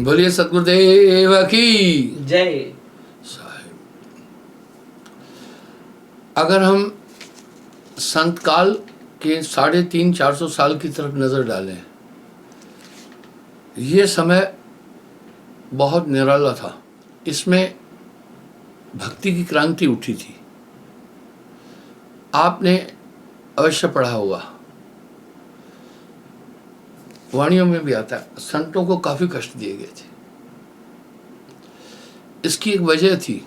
बोलिए सतगुरुदेव की जय। साहिब। अगर हम संत काल के 350-400 साल की तरफ नजर डालें, ये समय बहुत निराला था। इसमें भक्ति की क्रांति उठी थी। आपने अवश्य पढ़ा होगा, वाणियों में भी आता है, संतों को काफी कष्ट दिए गए थे। इसकी एक वजह थी,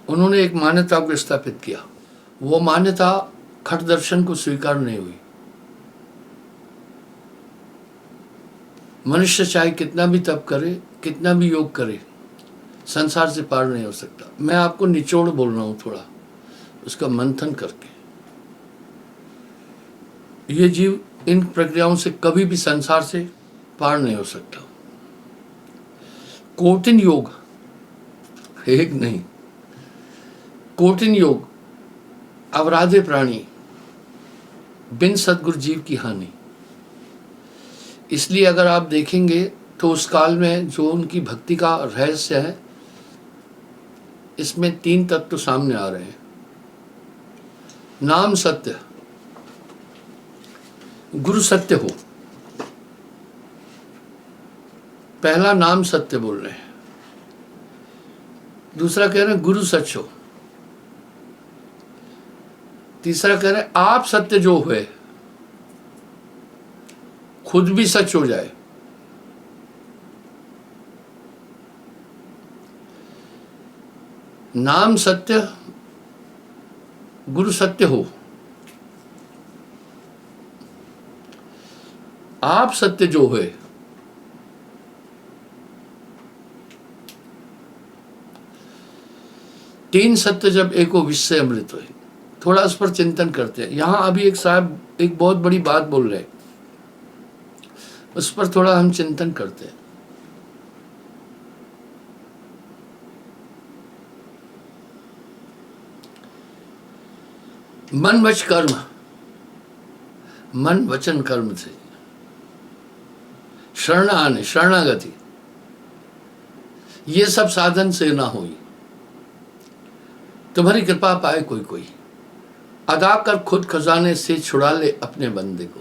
उन्होंने एक मान्यता को स्थापित किया। वो मान्यता खट दर्शन को स्वीकार नहीं हुई। मनुष्य चाहे कितना भी तप करे, कितना भी योग करे, संसार से पार नहीं हो सकता। मैं आपको निचोड़ बोल रहा हूं, थोड़ा उसका मंथन करके। ये जीव इन प्रक्रियाओं से कभी भी संसार से पार नहीं हो सकता। कोटिन योग, एक नहीं, कोटिन योग, अवराधे प्राणी, बिन सद्गुरु जीव की हानि। इसलिए अगर आप देखेंगे तो उस काल में जो उनकी भक्ति का रहस्य है, इसमें 3 तत्व सामने आ रहे हैं। नाम सत्य, गुरु सत्य हो। पहला नाम सत्य बोल रहे हैं, दूसरा कह रहे हैं गुरु सच हो, तीसरा कह रहे हैं आप सत्य जो हुए, खुद भी सच हो जाए। नाम सत्य, गुरु सत्य हो, आप सत्य जो हुए। तीन सत्य जब एको विश्व से अमृत हुए। थोड़ा उस पर चिंतन करते हैं। यहां अभी एक साहब एक बहुत बड़ी बात बोल रहे हैं, उस पर थोड़ा हम चिंतन करते हैं। मन वच कर्म, मन वचन कर्म से शरण आने, शरणागति, ये सब साधन से ना हुई। तुम्हारी कृपा पाए कोई कोई, अदा कर खुद खजाने से छुड़ा ले अपने बंदे को।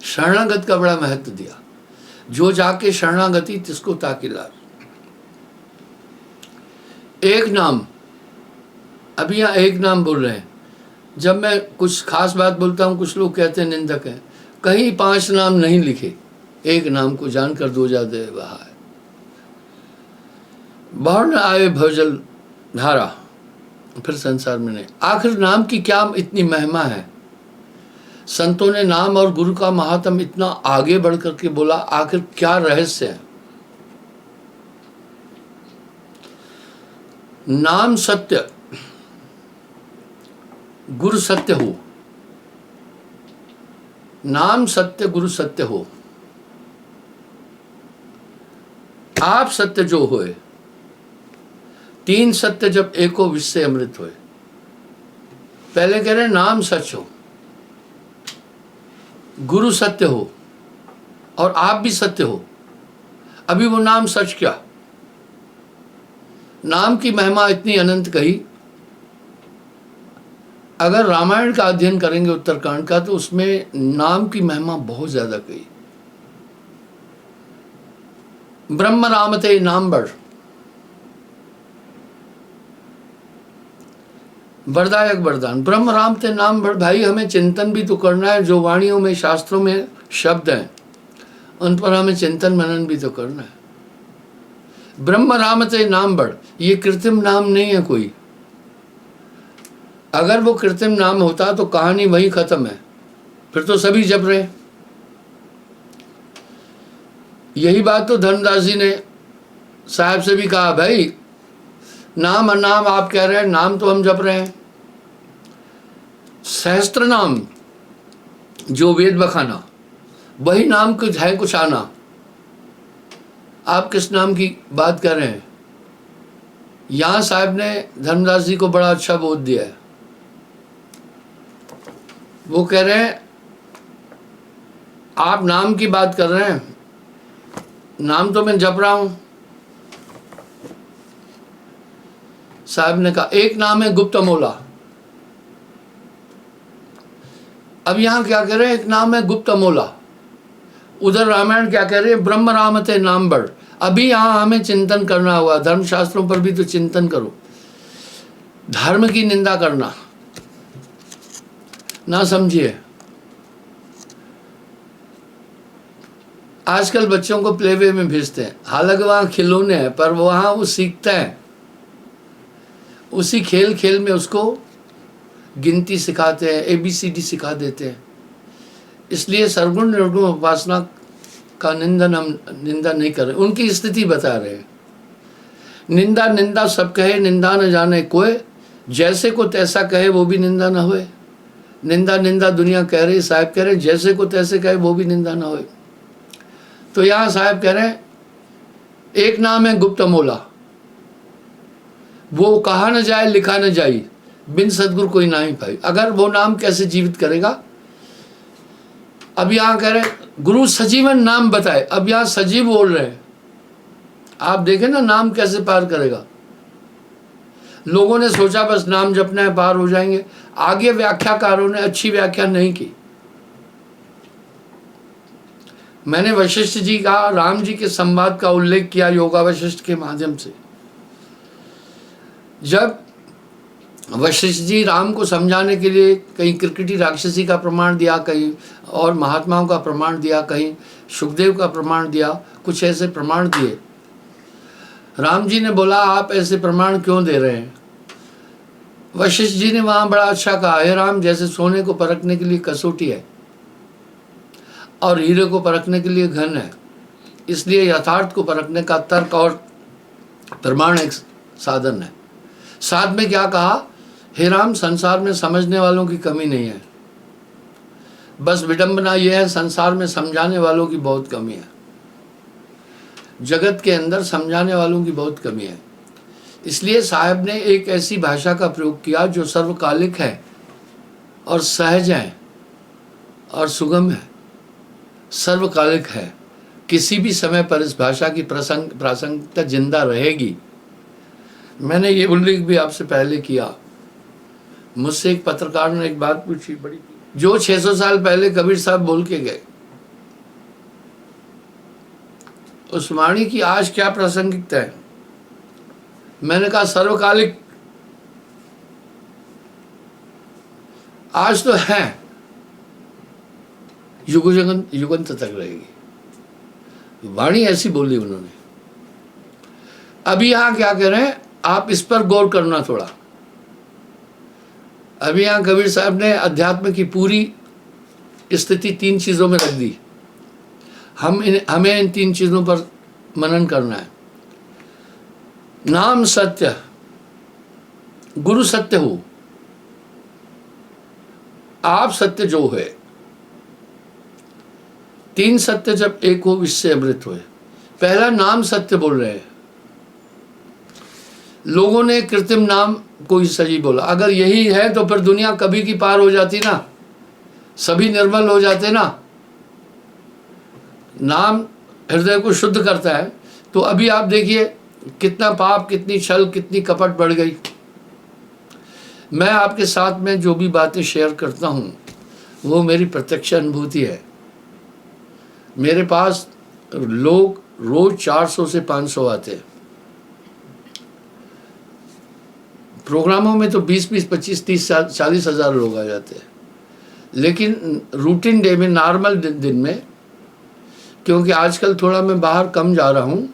शरणागत का बड़ा महत्व दिया। जो जाके शरणागति तिसको ताकि लाज। एक नाम, अभी यहाँ एक नाम बोल रहे हैं। जब मैं कुछ खास बात बोलता हूँ, कुछ लोग कहते हैं निंदक हैं, कहीं 5 नाम नहीं लिखे, एक नाम को जानकर दो जाते बहाए। बाहर न आए भवजल धारा, फिर संसार में नहीं। आखिर नाम की क्या इतनी महिमा है? संतों ने नाम और गुरु का महात्म इतना आगे बढ़ करके बोला, आखिर क्या रहस्य है? नाम सत्य, गुरु सत्य हो। नाम सत्य, गुरु सत्य हो, आप सत्य जो होए। 3 सत्य जब एको विश्व से अमृत होए। पहले कह रहे नाम सच हो, गुरु सत्य हो, और आप भी सत्य हो। अभी वो नाम सच क्या, नाम की महिमा इतनी अनंत कही। अगर रामायण का अध्ययन करेंगे उत्तरकांड का, तो उसमें नाम की महिमा बहुत ज्यादा कही। ब्रह्म राम ते नाम बढ़, वरदायक वरदान। ब्रह्म राम ते नाम बढ़। भाई हमें चिंतन भी तो करना है। जो वाणियों में, शास्त्रों में शब्द हैं, उन पर हमें चिंतन मनन भी तो करना है। ब्रह्म राम ते नाम बढ़, ये कृत्रिम नाम नहीं है कोई। अगर वो कृत्रिम नाम होता तो कहानी वहीं खत्म है, फिर तो सभी जप रहे। यही बात तो धर्मदास जी ने साहब से भी कहा, भाई नाम अनाम आप कह रहे हैं, नाम तो हम जप रहे हैं। सहस्त्र नाम जो वेद बखाना, वही नाम कुछ है कुछ आना। आप किस नाम की बात कर रहे हैं? यहां साहब ने धर्मदास जी को बड़ा अच्छा बोध दिया है। वो कह रहे हैं आप नाम की बात कर रहे हैं, नाम तो मैं जप रहा हूं। साहब ने कहा एक नाम है गुप्त अमोला। अब यहां क्या कह रहे हैं, एक नाम है गुप्त अमोला। उधर रामायण क्या कह रहे हैं, ब्रह्म रामते नाम बढ़। अभी यहां हमें चिंतन करना हुआ, धर्मशास्त्रों पर भी तो चिंतन करो। धर्म की निंदा करना ना समझिए। आजकल बच्चों को प्लेवे में भेजते हैं, हालांकि वहां खिलौने हैं, पर वहां वो सीखता है। उसी खेल खेल में उसको गिनती सिखाते हैं, ABCD सिखा देते हैं। इसलिए सरगुण निर्गुण उपासना का निंदा नहीं कर रहे, उनकी स्थिति बता रहे हैं। निंदा निंदा सब कहे, निंदा न जाने कोई, जैसे को तैसा कहे वो भी निंदा न होए। निंदा निंदा दुनिया कह रही, साहब कह रहे जैसे को तैसे कहे वो भी निंदा न होए। तो यहां साहब कह रहे हैं एक नाम है गुप्त अमोला, वो कहा न जाए लिखा न जाए, बिन सदगुरु कोई ना ही पाई। अगर वो नाम कैसे जीवित करेगा। अब यहां कह रहे गुरु सजीवन नाम बताए। अब यहां सजीव बोल रहे हैं, आप देखें ना नाम कैसे पार करेगा। लोगों ने सोचा बस नाम जपना है पार हो जाएंगे। आगे व्याख्याकारों ने अच्छी व्याख्या नहीं की। मैंने वशिष्ठ जी का, राम जी के संवाद का उल्लेख किया योगा वशिष्ठ के माध्यम से। जब वशिष्ठ जी राम को समझाने के लिए कहीं क्रिकेटी राक्षसी का प्रमाण दिया, कहीं और महात्माओं का प्रमाण दिया, कहीं सुखदेव का प्रमाण दिया, कुछ ऐसे प्रमाण दिए। राम जी ने बोला आप ऐसे प्रमाण क्यों दे रहे हैं। वशिष्ठ जी ने वहां बड़ा अच्छा कहा, हे राम, जैसे सोने को परखने के लिए कसौटी है और हीरे को परखने के लिए घन है, इसलिए यथार्थ को परखने का तर्क और प्रमाण एक साधन है। साथ में क्या कहा, हे राम, संसार में समझने वालों की कमी नहीं है, बस विडंबना यह है संसार में समझाने वालों की बहुत कमी है। जगत के अंदर समझाने वालों की बहुत कमी है। इसलिए साहब ने एक ऐसी भाषा का प्रयोग किया जो सर्वकालिक है और सहज है और सुगम है। सर्वकालिक है, किसी भी समय पर इस भाषा की प्रासंगिकता जिंदा रहेगी। मैंने ये उल्लेख भी आपसे पहले किया। मुझसे एक पत्रकार ने एक बात पूछी बड़ी, जो 600 साल पहले कबीर साहब बोल के गए, उस वाणी की आज क्या प्रासंगिकता है। मैंने कहा सर्वकालिक आज तो है, युगंत तक रहेगी। वाणी ऐसी बोली उन्होंने। अभी यहां क्या कह रहे हैं, आप इस पर गौर करना थोड़ा। अभी यहां कबीर साहब ने अध्यात्म की पूरी स्थिति 3 चीजों में रख दी। हमें इन 3 चीजों पर मनन करना है। नाम सत्य, गुरु सत्य हो, आप सत्य जो है। 3 सत्य जब एक हो, इससे अमृत होए। पहला नाम सत्य बोल रहे हैं। लोगों ने कृत्रिम नाम कोई सही बोला। अगर यही है तो फिर दुनिया कभी की पार हो जाती ना, सभी निर्मल हो जाते ना। नाम हृदय को शुद्ध करता है। तो अभी आप देखिए कितना पाप, कितनी छल, कितनी कपट बढ़ गई। मैं आपके साथ में जो भी बातें शेयर करता हूं वो मेरी प्रत्यक्ष अनुभूति है। मेरे पास लोग रोज 400 से 500 आते हैं। प्रोग्रामों में तो 20-20, 25, 30, 40 हजार लोग आ जाते हैं। लेकिन रूटीन डे में, नॉर्मल दिन में, क्योंकि आजकल थोड़ा मैं बाहर कम जा रहा हूँ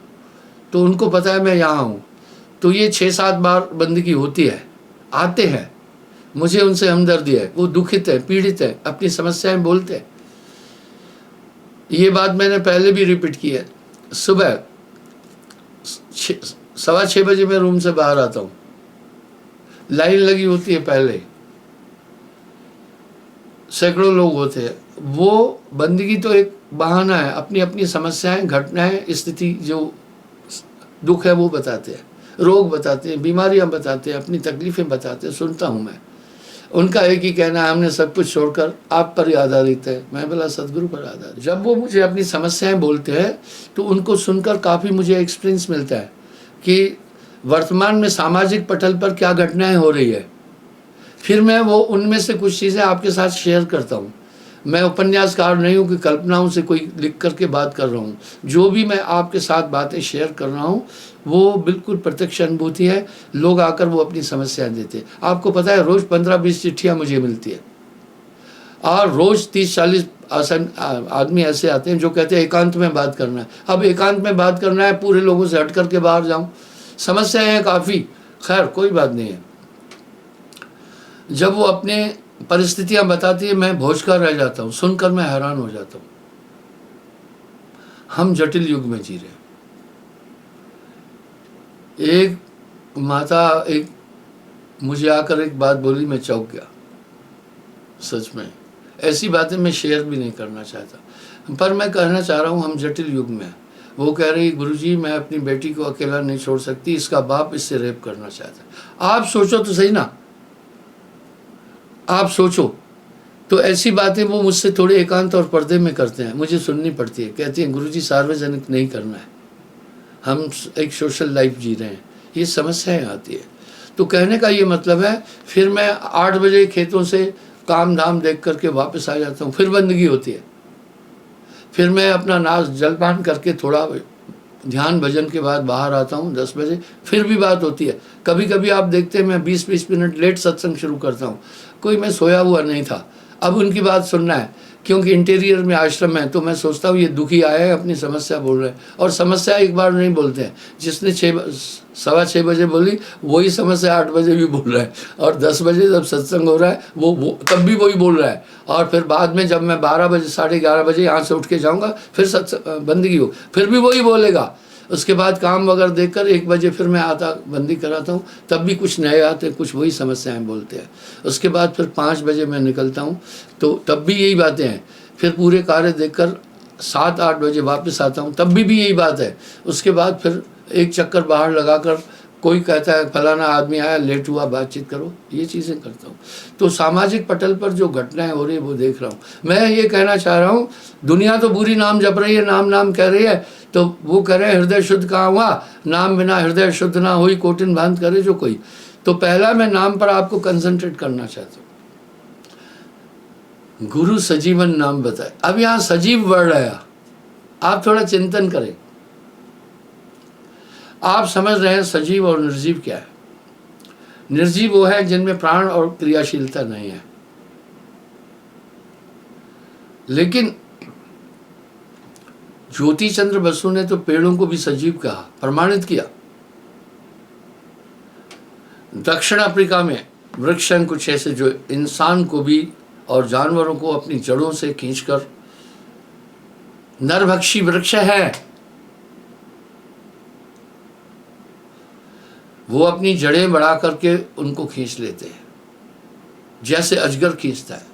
तो उनको पता है मैं यहाँ हूँ, तो ये 6-7 बार बंदगी होती है। आते हैं, मुझे उनसे हमदर्दी है, वो दुखित है, पीड़ित है, अपनी समस्याएं बोलते हैं। ये बात मैंने पहले भी रिपीट की है। सुबह 6:15 बजे मैं रूम से बाहर आता हूँ, लाइन लगी होती है, पहले सैकड़ों लोग होते हैं। वो बंदगी तो एक बहाना है, अपनी अपनी समस्याएं, घटनाएं, स्थिति, जो दुख है वो बताते हैं, रोग बताते हैं, बीमारियां बताते हैं, अपनी तकलीफें बताते हैं, सुनता हूं मैं। उनका एक ही कहना है, हमने सब कुछ छोड़कर आप पर ही आधारित है। मैं बोला सदगुरु पर आधारित। जब वो मुझे अपनी समस्याएं बोलते हैं तो उनको सुनकर काफ़ी मुझे एक्सपीरियंस मिलता है कि वर्तमान में सामाजिक पटल पर क्या घटनाएं हो रही है। फिर मैं वो उनमें से कुछ चीज़ें आपके साथ शेयर करता हूँ। मैं उपन्यासकार नहीं हूँ कि कल्पनाओं से कोई लिख करके बात कर रहा हूँ। जो भी मैं आपके साथ बातें शेयर कर रहा हूँ वो बिल्कुल प्रत्यक्ष अनुभूति है। लोग आकर वो अपनी समस्याएं देते हैं। आपको पता है रोज़ 15-20 चिट्ठियाँ मुझे मिलती है और रोज़ 30-40 आदमी ऐसे आते हैं जो कहते हैं एकांत में बात करना है। अब एकांत में बात करना है, पूरे लोगों से हट करके बाहर जाऊँ? समस्याएं हैं काफ़ी। खैर कोई बात नहीं है। जब वो अपने परिस्थितियां बताती है मैं भोजकर रह जाता हूँ, सुनकर मैं हैरान हो जाता हूँ। हम जटिल युग में जी रहे हैं। एक माता एक मुझे आकर एक बात बोली, मैं चौंक गया। सच में ऐसी बातें मैं शेयर भी नहीं करना चाहता, पर मैं कहना चाह रहा हूँ हम जटिल युग में हैं। वो कह रही गुरुजी मैं अपनी बेटी को अकेला नहीं छोड़ सकती, इसका बाप इससे रेप करना चाहता है। आप सोचो तो सही ना, आप सोचो तो ऐसी बातें वो मुझसे थोड़े एकांत और पर्दे में करते हैं, मुझे सुननी पड़ती है। कहती हैं गुरुजी सार्वजनिक नहीं करना है, हम एक सोशल लाइफ जी रहे हैं। ये समस्याएं आती है। तो कहने का ये मतलब है फिर मैं 8 बजे खेतों से काम धाम देख करके वापस आ जाता हूँ, फिर बंदगी होती है। फिर मैं अपना नाश जलपान करके थोड़ा ध्यान भजन के बाद बाहर आता हूँ 10 बजे, फिर भी बात होती है। कभी कभी आप देखते हैं मैं 20-20 मिनट लेट सत्संग शुरू करता हूँ। कोई मैं सोया हुआ नहीं था, अब उनकी बात सुनना है क्योंकि इंटीरियर में आश्रम है। तो मैं सोचता हूँ ये दुखी आया है, अपनी समस्या बोल रहे हैं। और समस्या एक बार नहीं बोलते हैं, जिसने 6:15 बजे बोली वही समस्या 8 बजे भी बोल रहा है, और 10 बजे जब सत्संग हो रहा है वो तब भी वही बोल रहा है। और फिर बाद में जब मैं 12 बजे 11:30 बजे यहाँ से उठ के जाऊँगा फिर सत्संग बंदगी हो, फिर भी वही बोलेगा। उसके बाद काम वगैरह देखकर 1 बजे फिर मैं आता बंदी कराता हूँ, तब भी कुछ नए आते हैं, कुछ वही समस्याएं बोलते हैं। उसके बाद फिर 5 बजे मैं निकलता हूँ तो तब भी यही बातें हैं। फिर पूरे कार्य देखकर 7-8 बजे वापस आता हूँ, तब भी यही बात है। उसके बाद फिर एक चक्कर बाहर लगाकर कोई कहता है फलाना आदमी आया लेट हुआ, बातचीत करो, ये चीज़ें करता हूँ। तो सामाजिक पटल पर जो घटनाएं हो रही है वो देख रहा हूँ। मैं ये कहना चाह रहा हूँ दुनिया तो बुरी नाम जप रही है, नाम नाम कह रही है, तो वो कह रहे हैं हृदय शुद्ध कहाँ हुआ, नाम बिना हृदय शुद्ध ना हुई, कोटिन भांत करे जो कोई। तो पहला मैं नाम पर आपको कंसंट्रेट करना चाहता हूँ। गुरु सजीवन नाम बताए। अब यहाँ सजीव वर्ड आया, आप थोड़ा चिंतन करें। आप समझ रहे हैं सजीव और निर्जीव क्या है? निर्जीव वो है जिनमें प्राण और क्रियाशीलता नहीं है। लेकिन ज्योति चंद्र बसु ने तो पेड़ों को भी सजीव कहा, प्रमाणित किया। दक्षिण अफ्रीका में वृक्ष हैं कुछ ऐसे जो इंसान को भी और जानवरों को अपनी जड़ों से खींचकर, नरभक्षी वृक्ष है, वो अपनी जड़ें बढ़ा करके उनको खींच लेते हैं, जैसे अजगर खींचता है,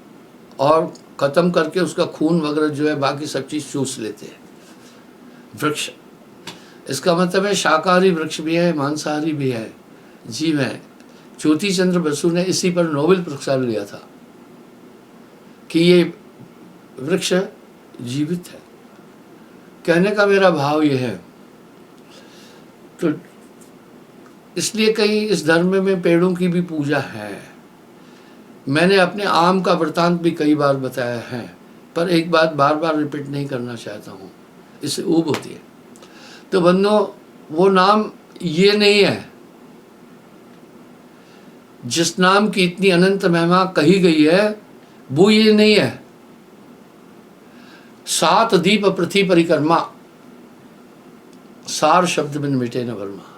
और ख़त्म करके उसका खून वगैरह जो है बाकी सब चीज़ चूस लेते हैं वृक्ष। इसका मतलब है शाकाहारी वृक्ष भी है, मांसाहारी भी है, जीव है। ज्योति चंद्र बसु ने इसी पर नोबेल पुरस्कार लिया था कि ये वृक्ष जीवित है। कहने का मेरा भाव ये है, तो इसलिए कहीं इस धर्म में पेड़ों की भी पूजा है। मैंने अपने आम का वृतांत भी कई बार बताया है, पर एक बात बार बार रिपीट नहीं करना चाहता हूँ, इससे ऊब होती है। तो बंदो वो नाम ये नहीं है जिस नाम की इतनी अनंत महिमा कही गई है, वो ये नहीं है। 7 दीप पृथ्वी परिक्रमा, सार शब्द बिन मिटे न वर्मा।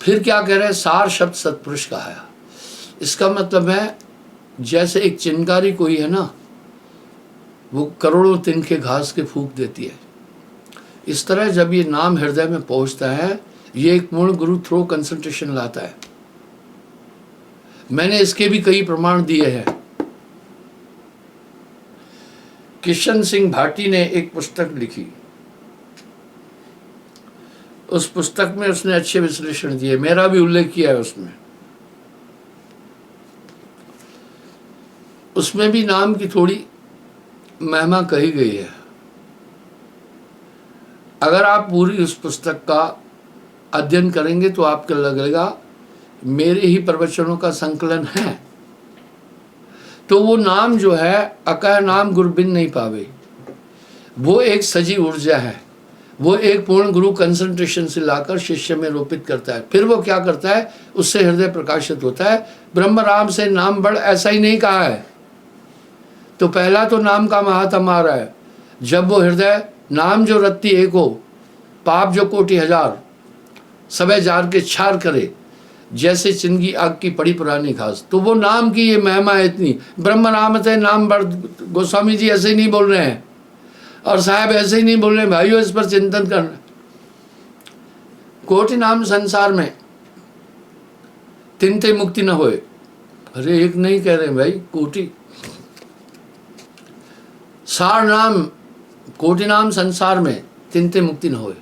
फिर क्या कह रहे हैं? सार शब्द सत्पुरुष का है। इसका मतलब है जैसे एक चिनकारी कोई है ना, वो करोड़ों तिनके घास के फूंक देती है, इस तरह जब ये नाम हृदय में पहुंचता है, ये एक पूर्ण गुरु थ्रो कंसंट्रेशन लाता है। मैंने इसके भी कई प्रमाण दिए हैं। किशन सिंह भाटी ने एक पुस्तक लिखी, उस पुस्तक में उसने अच्छे विश्लेषण दिए, मेरा भी उल्लेख किया है उसमें। उसमें भी नाम की थोड़ी महिमा कही गई है। अगर आप पूरी उस पुस्तक का अध्ययन करेंगे तो आपको लगेगा मेरे ही प्रवचनों का संकलन है। तो वो नाम जो है, अकह नाम गुरबिन नहीं पावे, वो एक सजी ऊर्जा है। वो एक पूर्ण गुरु कंसंट्रेशन से लाकर शिष्य में रोपित करता है। फिर वो क्या करता है, उससे हृदय प्रकाशित होता है। ब्रह्म राम से नाम बढ़, ऐसा ही नहीं कहा है। तो पहला तो नाम का महात्म आ रहा है। जब वो हृदय नाम जो रत्ती एक हो, पाप जो कोटि हजार, सबे जार के छार करे, जैसे चिंगी आग की पड़ी पुरानी घास। तो वो नाम की ये महिमा है इतनी। ब्रह्म नाम से नाम बढ़, गोस्वामी जी ऐसे ही नहीं बोल रहे हैं और साहब ऐसे ही नहीं बोल रहे हैं। भाइयों, इस पर चिंतन करना। कोटि नाम संसार में तिनते मुक्ति न होए। अरे एक नहीं कह रहे भाई, कोटि। सार नाम कोटि नाम संसार में तिनते मुक्ति न होए।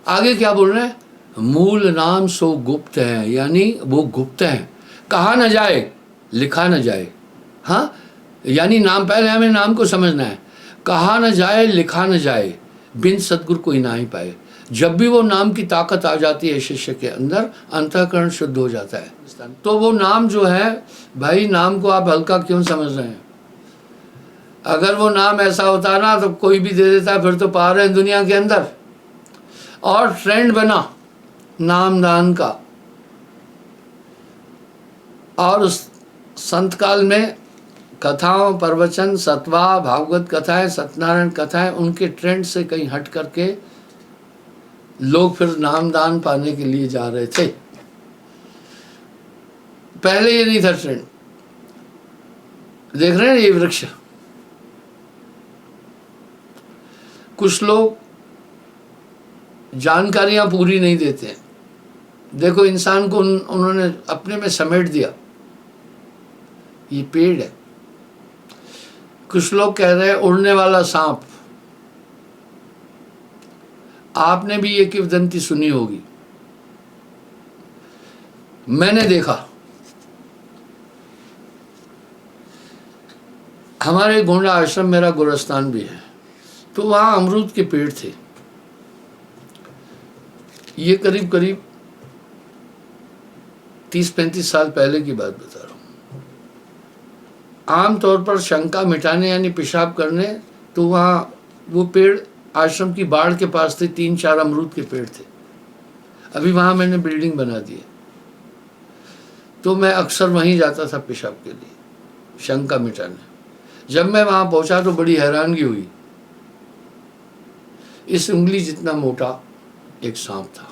आगे क्या बोल रहे हैं, मूल नाम सो गुप्त है, यानी वो गुप्त है, कहा न जाए, लिखा न जाए। हाँ, यानी नाम, पहले हमें नाम को समझना है। कहा न जाए, लिखा न जाए, बिन सदगुरु कोई ना ही पाए। जब भी वो नाम की ताकत आ जाती है शिष्य के अंदर, अंतःकरण शुद्ध हो जाता है। तो वो नाम जो है भाई, नाम को आप हल्का क्यों समझ रहे हैं? अगर वो नाम ऐसा होता ना तो कोई भी दे देता, फिर तो पा रहे हैं दुनिया के अंदर। और ट्रेंड बना नामदान का। और उस संत काल में कथाओं, प्रवचन, सतवा, भागवत कथाएं, सत्यनारायण कथाएं, उनके ट्रेंड से कहीं हट करके लोग फिर नामदान पाने के लिए जा रहे थे। पहले ये नहीं था ट्रेंड। देख रहे हैं ये वृक्ष, कुछ लोग जानकारियां पूरी नहीं देते हैं। देखो, इंसान को उन्होंने अपने में समेट दिया। ये पेड़ है। कुछ लोग कह रहे हैं उड़ने वाला सांप। आपने भी ये किंवदंती सुनी होगी, मैंने देखा। हमारे गोंडा आश्रम, मेरा गोरस्तान भी है, तो वहाँ अमरूद के पेड़ थे। ये करीब करीब 30-35 साल पहले की बात बता रहा हूँ। आमतौर पर शंका मिटाने यानी पेशाब करने, तो वहाँ वो पेड़ आश्रम की बाड़ के पास थे। 3-4 अमरूद के पेड़ थे। अभी वहाँ मैंने बिल्डिंग बना दी है, तो मैं अक्सर वहीं जाता था पेशाब के लिए, शंका मिटाने। जब मैं वहाँ पहुँचा तो बड़ी हैरानगी हुई। इस उंगली जितना मोटा एक सांप था,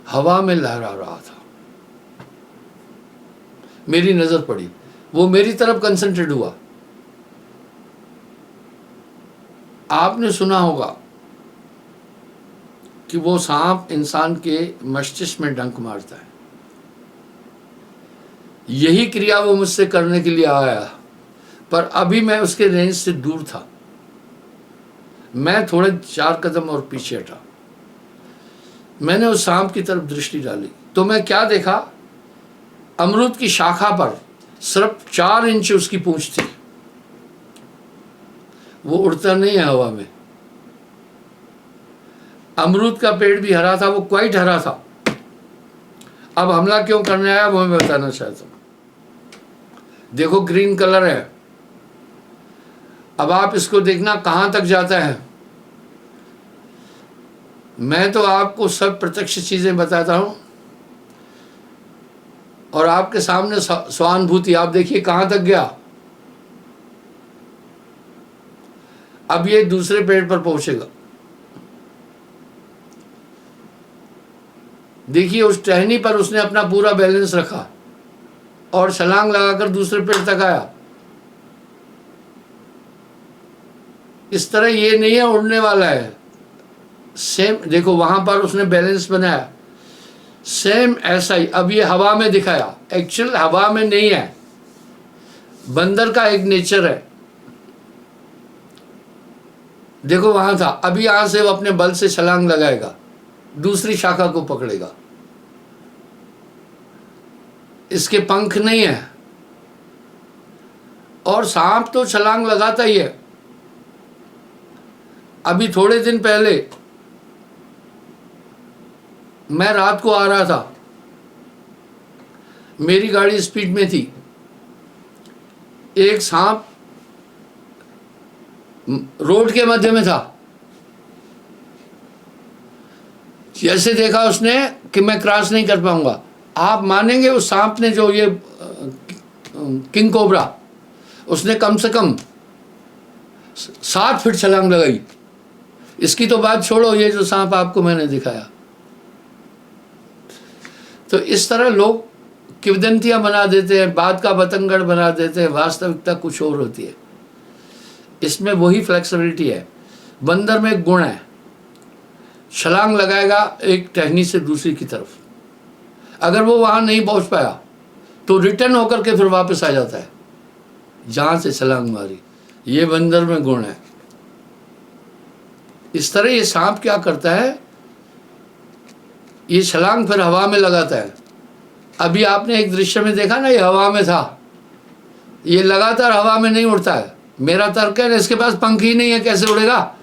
हवा में लहरा रहा था। मेरी नजर पड़ी, वो मेरी तरफ कंसंट्रेट हुआ। आपने सुना होगा कि वो सांप इंसान के मस्तिष्क में डंक मारता है। यही क्रिया वो मुझसे करने के लिए आया, पर अभी मैं उसके रेंज से दूर था। मैं थोड़े 4 कदम और पीछे हटा। मैंने उस सांप की तरफ दृष्टि डाली तो मैं क्या देखा, अमरूद की शाखा पर सिर्फ 4 इंच उसकी पूंछ थी। वो उड़ता नहीं है हवा में। अमरूद का पेड़ भी हरा था, वो क्वाइट हरा था। अब हमला क्यों करने आया वो मैं बताना चाहता हूं। देखो, ग्रीन कलर है। अब आप इसको देखना कहां तक जाता है। मैं तो आपको सब प्रत्यक्ष चीजें बताता हूं और आपके सामने स्वानुभूति। आप देखिए कहां तक गया। अब ये दूसरे पेड़ पर पहुंचेगा। देखिए, उस टहनी पर उसने अपना पूरा बैलेंस रखा और छलांग लगाकर दूसरे पेड़ तक आया। इस तरह ये नहीं है उड़ने वाला है। सेम देखो, वहां पर उसने बैलेंस बनाया, सेम ऐसा ही। अब ये हवा में दिखाया, एक्चुअल हवा में नहीं है। बंदर का एक नेचर है। देखो वहां था, अभी यहां से वो अपने बल से छलांग लगाएगा, दूसरी शाखा को पकड़ेगा। इसके पंख नहीं है, और सांप तो छलांग लगाता ही है। अभी थोड़े दिन पहले मैं रात को आ रहा था, मेरी गाड़ी स्पीड में थी, एक सांप रोड के मध्य में था। जैसे देखा उसने कि मैं क्रॉस नहीं कर पाऊंगा, आप मानेंगे उस सांप ने, जो ये किंग कोबरा, उसने कम से कम 7 फीट छलांग लगाई। इसकी तो बात छोड़ो, ये जो सांप आपको मैंने दिखाया। तो इस तरह लोग किंवदंतियां बना देते हैं, बात का बतंगड़ बना देते हैं, वास्तविकता कुछ और होती है। इसमें वही फ्लेक्सिबिलिटी है। बंदर में एक गुण है, छलांग लगाएगा एक टहनी से दूसरी की तरफ, अगर वो वहां नहीं पहुंच पाया तो रिटर्न होकर के फिर वापस आ जाता है जहां से छलांग मारी। ये बंदर में गुण है। इस तरह ये सांप क्या करता है, ये छलांग फिर हवा में लगाता है। अभी आपने एक दृश्य में देखा ना, ये हवा में था, ये लगातार हवा में नहीं उड़ता है। मेरा तर्क है, इसके पास पंख ही नहीं है, कैसे उड़ेगा।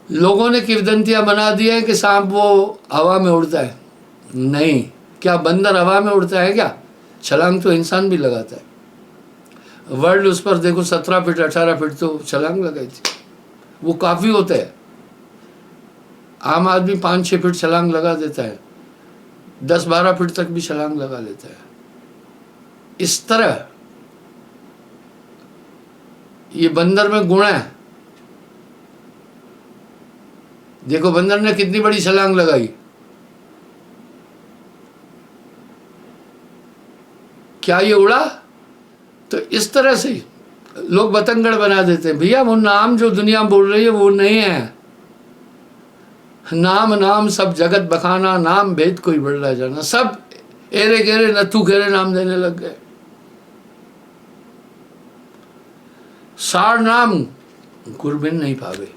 लोगों ने किंवदंतियां बना दी है कि सांप वो हवा में उड़ता है। नहीं, क्या बंदर हवा में उड़ता है क्या? छलांग तो इंसान भी लगाता है। वर्ल्ड उस पर देखो 17 फीट 18 फीट तो छलांग लगाई थी, वो काफी होता है। आम आदमी 5-6 फीट छलांग लगा देता है, 10-12 फीट तक भी छलांग लगा लेता है। इस तरह ये बंदर में गुण है। देखो बंदर ने कितनी बड़ी छलांग लगाई, क्या ये उड़ा? तो इस तरह से लोग बतंगड़ बना देते हैं। भैया वो नाम जो दुनिया बोल रही है वो नहीं है। नाम नाम सब जगत बखाना, नाम भेद कोई बढ़ जाना, सब एरे गेरे नथु घेरे नाम देने लग गए। सार नाम गुरबिन नहीं पावे,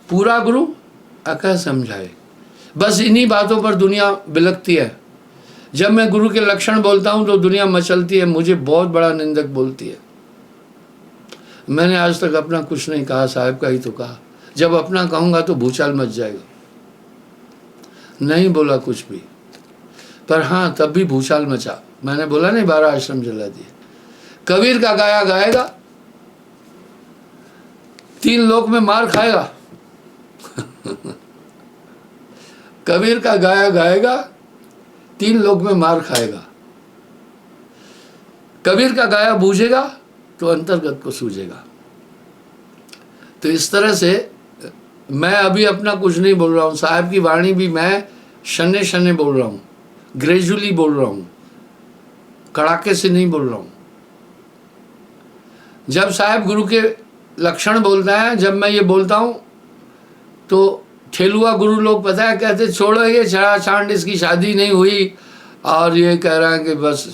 पूरा गुरु अकह समझाए। बस इन्हीं बातों पर दुनिया बिलकती है। जब मैं गुरु के लक्षण बोलता हूं तो दुनिया मचलती है, मुझे बहुत बड़ा निंदक बोलती है। मैंने आज तक अपना कुछ नहीं कहा, साहब का ही तो कहा। जब अपना कहूंगा तो भूचाल मच जाएगा। नहीं बोला कुछ भी, पर हाँ तब भी भूचाल मचा। मैंने बोला नहीं 12 आश्रम जला दिए। कबीर का गाया गाएगा, 3 लोक में मार खाएगा। कबीर का गाया गाएगा, 3 लोक में मार खाएगा। कबीर का गाया बूझेगा तो अंतर्गत को सूझेगा। तो इस तरह से मैं अभी अपना कुछ नहीं बोल रहा हूँ। साहब की वाणी भी मैं शने शने बोल रहा हूँ, ग्रेजुअली बोल रहा हूँ, कड़ाके से नहीं बोल रहा हूँ। जब साहब गुरु के लक्षण बोलता है, जब मैं ये बोलता हूँ तो ठेलुआ गुरु लोग पता है कहते, छोड़ो ये छांड, इसकी शादी नहीं हुई और ये कह रहा है कि बस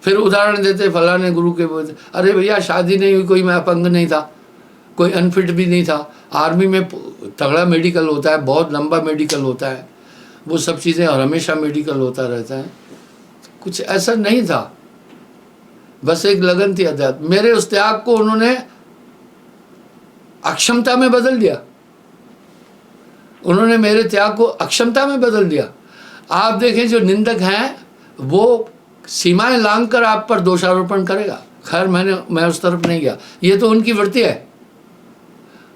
फिर उदाहरण देते फलाने गुरु के बोलते। अरे भैया शादी नहीं हुई, कोई मैं अपंग नहीं था, कोई अनफिट भी नहीं था। आर्मी में तगड़ा मेडिकल होता है, बहुत लंबा मेडिकल होता है, वो सब चीज़ें, और हमेशा मेडिकल होता रहता है। कुछ ऐसा नहीं था, बस एक लगन थी अध्यात्म। मेरे उस त्याग को उन्होंने अक्षमता में बदल दिया। उन्होंने मेरे त्याग को अक्षमता में बदल दिया। आप देखें जो निंदक हैं वो सीमाएं लांघ कर आप पर दोषारोपण करेगा। खैर मैं उस तरफ नहीं गया, ये तो उनकी वृत्ति है।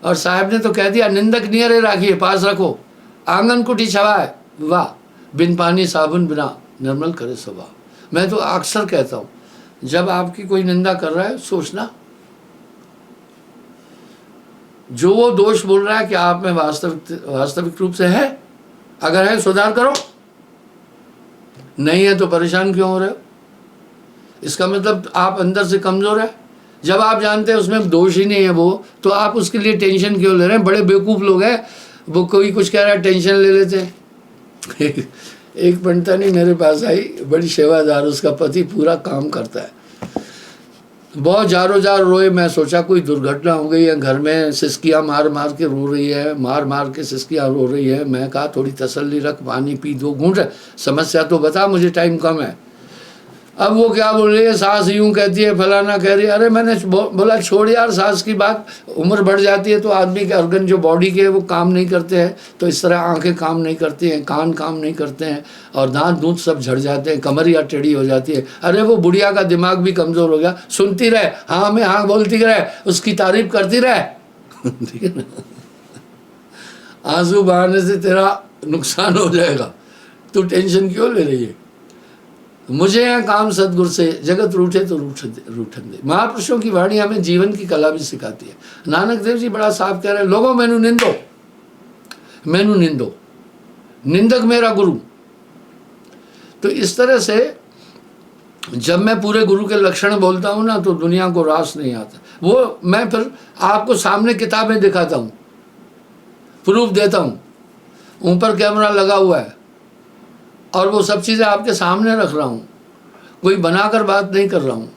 और साहब ने तो कह दिया, निंदक नियरे राखिए, पास रखो, आंगन कुटी छवाए, वाह बिन पानी साबुन बिना निर्मल करे स्वभाव। मैं तो अक्सर कहता हूँ, जब आपकी कोई निंदा कर रहा है सोचना, जो वो दोष बोल रहा है कि आप में वास्तविक रूप से है, अगर है सुधार करो, नहीं है तो परेशान क्यों हो रहे हो? इसका मतलब आप अंदर से कमजोर है। जब आप जानते हैं उसमें दोष ही नहीं है वो, तो आप उसके लिए टेंशन क्यों ले रहे हैं? बड़े बेवकूफ़ लोग हैं, वो कोई कुछ कह रहा है टेंशन ले लेते हैं। एक पंडिता नहीं मेरे पास आई, बड़ी सेवादार, उसका पति पूरा काम करता है, बहुत जारो जार रोए। मैं सोचा कोई दुर्घटना हो गई है, घर में सिसकियाँ मार मार के रो रही है, मार मार के सिसकियाँ रो रही है। मैं कहा थोड़ी तसल्ली रख, पानी पी 2 घूंट, समस्या तो बता, मुझे टाइम कम है। अब वो क्या बोल रही है, सास यूं कहती है, फलाना कह रही है। अरे मैंने बोला छोड़ यार सास की बात, उम्र बढ़ जाती है तो आदमी के ऑर्गन जो बॉडी के वो काम नहीं करते हैं, तो इस तरह आंखें काम नहीं करती हैं, कान काम नहीं करते हैं, और दांत दूध सब झड़ जाते हैं, कमरिया टेढ़ी हो जाती है। अरे वो बुढ़िया का दिमाग भी कमज़ोर हो गया, सुनती रहे, हाँ में हाँ बोलती रहे, उसकी तारीफ करती रहे। ठीक है ना, आंसू बहाने से तेरा नुकसान हो जाएगा, तू टेंशन क्यों ले रही है। मुझे यहाँ काम सदगुरु से, जगत रूठे तो रूठन दे। महापुरुषों की वाणी हमें जीवन की कला भी सिखाती है। नानक देव जी बड़ा साफ कह रहे हैं, लोगों मैनू निंदो, मैनू निंदो, निंदक मेरा गुरु। तो इस तरह से जब मैं पूरे गुरु के लक्षण बोलता हूँ ना, तो दुनिया को रास नहीं आता। वो मैं फिर आपको सामने किताबें दिखाता हूँ, प्रूफ देता हूँ, ऊपर कैमरा लगा हुआ है और वो सब चीज़ें आपके सामने रख रहा हूँ, कोई बनाकर बात नहीं कर रहा हूँ।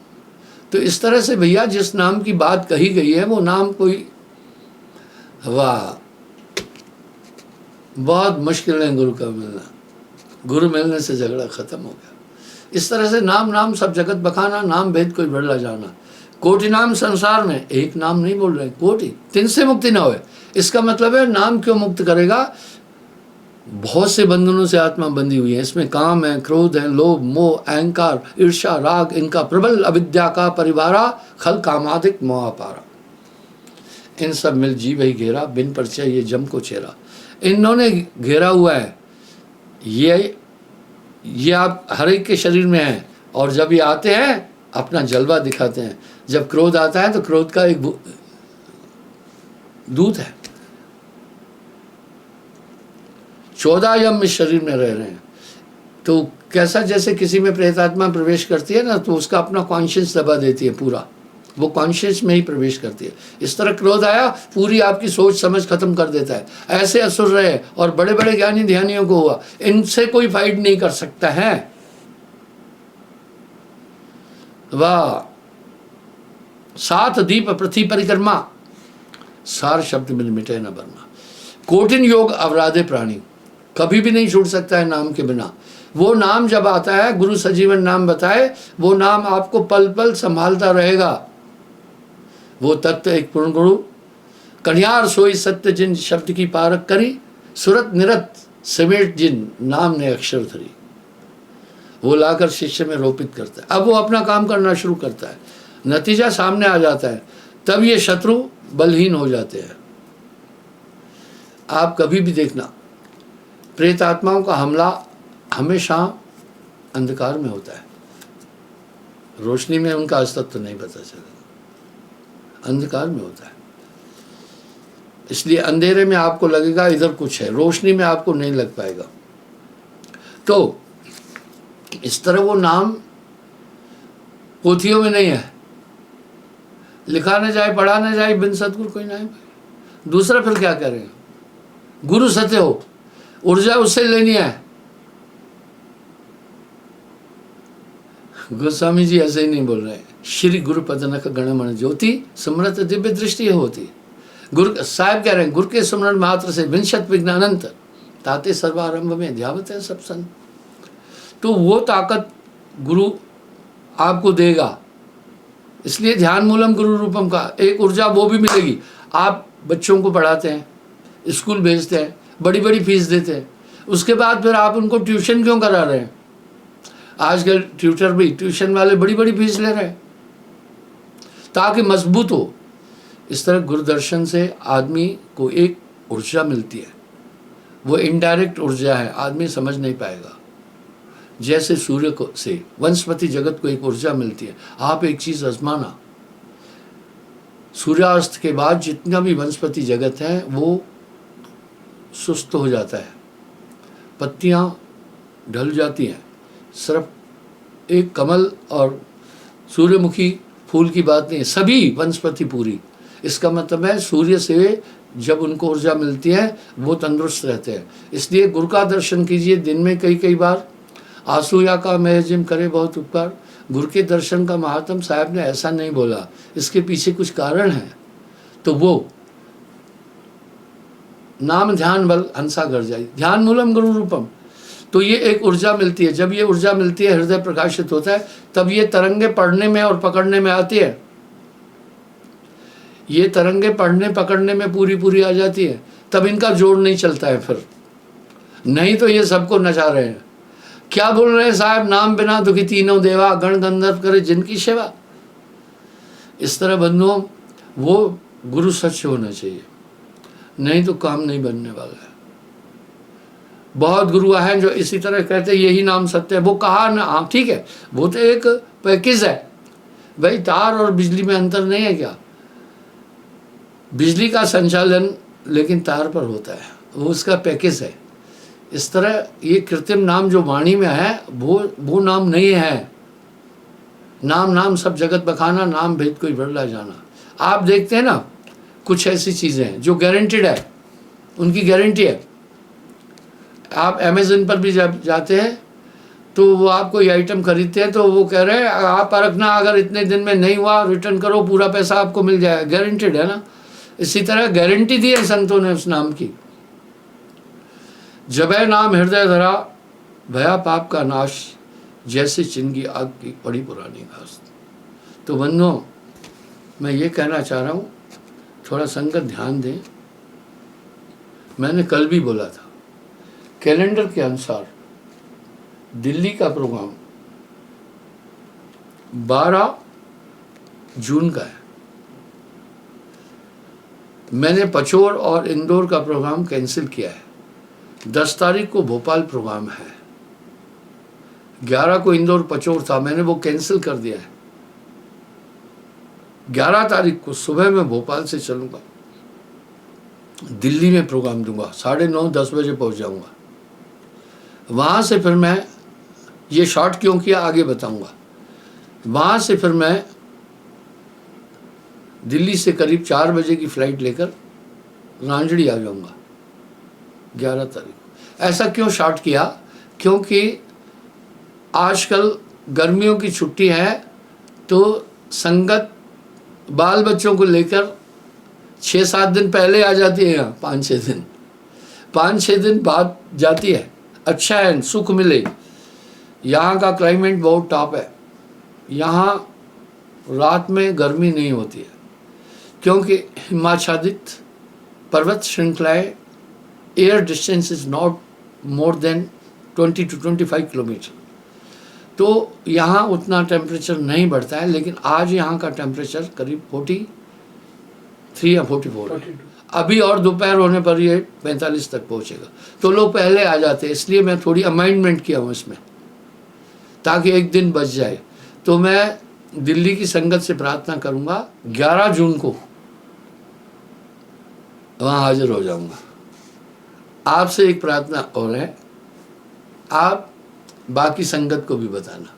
तो इस तरह से भैया जिस नाम की बात कही गई है वो नाम कोई, वाह, बहुत मुश्किल है गुरु का मिलना। गुरु मिलने से झगड़ा खत्म हो गया। इस तरह से नाम नाम सब जगत बखाना, नाम भेद कोई बढ़ला जाना। कोटि नाम संसार में, एक नाम नहीं बोल रहे, कोटि, तिन से मुक्ति ना होए। इसका मतलब है नाम क्यों मुक्त करेगा, बहुत से बंधनों से आत्मा बंधी हुई है। इसमें काम है, क्रोध है, लोभ, मोह, अहंकार, ईर्ष्या, राग, इनका प्रबल अविद्या का परिवारा, खल कामादिक मोहापारा। इन सब मिल जीव ही घेरा, बिन परिचय ये जम को चेहरा। इन्होंने घेरा हुआ है, ये आप हर एक के शरीर में है। और जब ये आते हैं अपना जलवा दिखाते हैं। जब क्रोध आता है तो क्रोध का एक दूत है, 14 यम इस शरीर में रह रहे हैं। तो कैसा, जैसे किसी में प्रेतात्मा प्रवेश करती है ना, तो उसका अपना कॉन्शियस दबा देती है पूरा, वो कॉन्शियस में ही प्रवेश करती है। इस तरह क्रोध आया, पूरी आपकी सोच समझ खत्म कर देता है। ऐसे असुर रहे और बड़े बड़े ज्ञानी ध्यानियों को हुआ, इनसे कोई फाइट नहीं कर सकता है। वाह, सात दीप पृथ्वी परिक्रमा, सार शब्द मिल मिटे न बरमा। कोटिन योग अवराधे प्राणी, कभी भी नहीं छूट सकता है नाम के बिना। वो नाम जब आता है, गुरु सजीवन नाम बताए, वो नाम आपको पल पल संभालता रहेगा। वो तत्व एक पूर्ण गुरु, कन्यार सोई सत्य जिन शब्द की पारक करी, सुरत निरत समेट जिन नाम ने अक्षर धरी। वो लाकर शिष्य में रोपित करता है। अब वो अपना काम करना शुरू करता है, नतीजा सामने आ जाता है, तब ये शत्रु बलहीन हो जाते हैं। आप कभी भी देखना, प्रेत आत्माओं का हमला हमेशा अंधकार में होता है, रोशनी में उनका अस्तित्व नहीं पता चलेगा, अंधकार में होता है। इसलिए अंधेरे में आपको लगेगा इधर कुछ है, रोशनी में आपको नहीं लग पाएगा। तो इस तरह वो नाम पोथियों में नहीं है, लिखा न जाए, पढ़ा न जाए, बिन सतगुरु कोई नहीं। दूसरा फिर क्या करें, गुरु सत्य हो, ऊर्जा उससे लेनी है। गोस्वामी जी ऐसे ही नहीं बोल रहे, श्री गुरु पदनक गणमण ज्योति समृत दिव्य दृष्टि होती। गुरु साहब कह रहे हैं, गुरु के स्मरण मात्र से विंशत विघ्न अनंत ताते सर्वारंभ में ध्यावत है सब संत। तो वो ताकत गुरु आपको देगा। इसलिए ध्यान मूलम गुरु रूपम का एक ऊर्जा वो भी मिलेगी। आप बच्चों को पढ़ाते हैं, स्कूल भेजते हैं, बड़ी बड़ी फीस देते हैं, उसके बाद फिर आप उनको ट्यूशन क्यों करा रहे हैं? आजकल ट्यूटर भी, ट्यूशन वाले बड़ी बड़ी फीस ले रहे हैं ताकि मजबूत हो। इस तरह गुरुदर्शन से आदमी को एक ऊर्जा मिलती है, वो इनडायरेक्ट ऊर्जा है, आदमी समझ नहीं पाएगा। जैसे सूर्य को से वनस्पति जगत को एक ऊर्जा मिलती है। आप एक चीज़ आजमाना, सूर्यास्त के बाद जितना भी वनस्पति जगत है वो सुस्त हो जाता है, पत्तियां ढल जाती हैं। सिर्फ एक कमल और सूर्यमुखी फूल की बात नहीं, सभी वनस्पति पूरी। इसका मतलब है सूर्य से जब उनको ऊर्जा मिलती है वो तंदुरुस्त रहते हैं। इसलिए गुरु का दर्शन कीजिए दिन में कई बार। आसूया का मैं जिम करे बहुत उपकार। गुरु के दर्शन का महात्म साहब ने ऐसा नहीं बोला, इसके पीछे कुछ कारण है। तो वो नाम ध्यान बल हंसा घर जाई, ध्यान मूलम गुरु रूपम। तो ये एक ऊर्जा मिलती है। जब ये ऊर्जा मिलती है, हृदय प्रकाशित होता है, तब ये तरंगे पढ़ने में और पकड़ने में आती है। ये तरंगे पढ़ने पकड़ने में पूरी आ जाती है, तब इनका जोड़ नहीं चलता है फिर। नहीं तो ये सबको नचा रहे हैं। क्या बोल रहे हैं साहब? नाम बिना दुखी तीनों देवा, गण गंधर्व करे जिनकी सेवा। इस तरह बंधुओं, वो गुरु सच होना चाहिए, नहीं तो काम नहीं बनने वाला है। बहुत गुरु हैं जो इसी तरह कहते हैं यही नाम सत्य है। वो कहा ना, हाँ ठीक है, वो तो एक पैकेज है भाई। तार और बिजली में अंतर नहीं है क्या? बिजली का संचालन लेकिन तार पर होता है, वो उसका पैकेज है। इस तरह ये कृत्रिम नाम जो वाणी में है, वो नाम नहीं है। नाम सब जगत बखाना, नाम भेद कोई बदला जाना। आप देखते हैं ना, कुछ ऐसी चीज़ें हैं जो गारंटीड है, उनकी गारंटी है। आप अमेज़न पर भी जब जाते हैं तो वो आप कोई आइटम खरीदते हैं तो वो कह रहे हैं आप परखना, अगर इतने दिन में नहीं हुआ रिटर्न करो, पूरा पैसा आपको मिल जाएगा। गारंटीड है ना। इसी तरह गारंटी दी है संतों ने उस नाम की। जबै नाम हृदय धरा, भया पाप का नाश, जैसे चिंगी आग की बड़ी पुरानी घास। तो बंधुओं, मैं ये कहना चाह रहा हूँ, थोड़ा संगत ध्यान दें। मैंने कल भी बोला था, कैलेंडर के अनुसार दिल्ली का प्रोग्राम 12 जून का है। मैंने पचोर और इंदौर का प्रोग्राम कैंसिल किया है। 10 तारीख को भोपाल प्रोग्राम है, 11 को इंदौर पचोर था, मैंने वो कैंसिल कर दिया है। 11 तारीख को सुबह में भोपाल से चलूँगा, दिल्ली में प्रोग्राम दूंगा, 9:30-10 बजे पहुँच जाऊँगा। वहाँ से फिर मैं, ये शॉर्ट क्यों किया आगे बताऊँगा। वहाँ से फिर मैं दिल्ली से करीब 4 बजे की फ़्लाइट लेकर रांजड़ी आ जाऊँगा 11 तारीख को। ऐसा क्यों शॉर्ट किया? क्योंकि आजकल गर्मियों की छुट्टी है, तो संगत बाल बच्चों को लेकर 6-7 दिन पहले आ जाती है यहाँ, 5-6 दिन बाद जाती है। अच्छा है, सुख मिले। यहाँ का क्लाइमेट बहुत टॉप है। यहाँ रात में गर्मी नहीं होती है, क्योंकि हिमाच्छादित पर्वत श्रृंखलाएँ, air distance is not more than 20 to 25 kilometre, तो यहाँ उतना टेम्परेचर नहीं बढ़ता है। लेकिन आज यहाँ का टेम्परेचर करीब 43 या 44 है। अभी और दोपहर होने पर ये 45 तक पहुँचेगा। तो लोग पहले आ जाते हैं, इसलिए मैं थोड़ी अमेंडमेंट किया हूँ इसमें, ताकि एक दिन बच जाए। तो मैं दिल्ली की संगत से प्रार्थना करूँगा 11 जून को वहाँ हाजिर हो जाऊँगा। आपसे एक प्रार्थना और है, आप बाकी संगत को भी बताना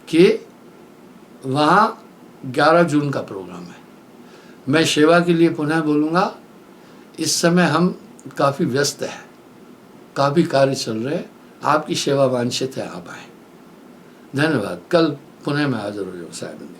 कि वहाँ 11 जून का प्रोग्राम है। मैं सेवा के लिए पुनः बोलूँगा, इस समय हम काफ़ी व्यस्त हैं, काफ़ी कार्य चल रहे हैं, आपकी सेवा वांछित है, आप आएँ। धन्यवाद। कल पुनः मैं हाजिर हो जाऊँ साहेब।